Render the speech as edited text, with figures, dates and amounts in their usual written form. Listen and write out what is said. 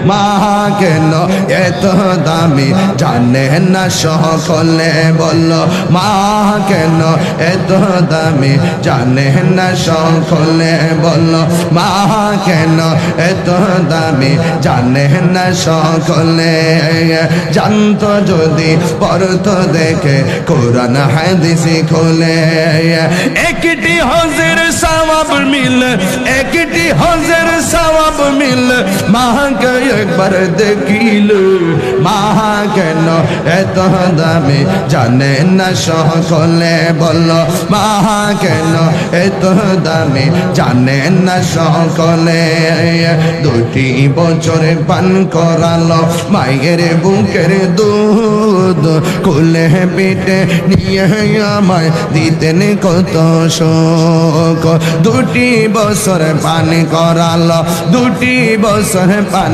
মা কেন এত দামি জানে না সকলে বলল মা কেন এত দামি জানে না সকলে বলল মা কেন এত দামি জানে না সকলে জানতো যদি পড়তো দেখে কোরআন হাদিস খোলে একটি হজের সওয়াব মিলে একটি হজের সওয়াব মিলে মাকে একবার দেখিল মা কেন এত দামি জানে না সকলে বলল মা কেন এত দামি জানে না সকলে দুটি বছরে পান করালো মায়ের বুকের দুধ কোলে পিঠে নিয়ে আমায় দিতেন কত শোক দুটি বছর পান করালো দুটি বছর পান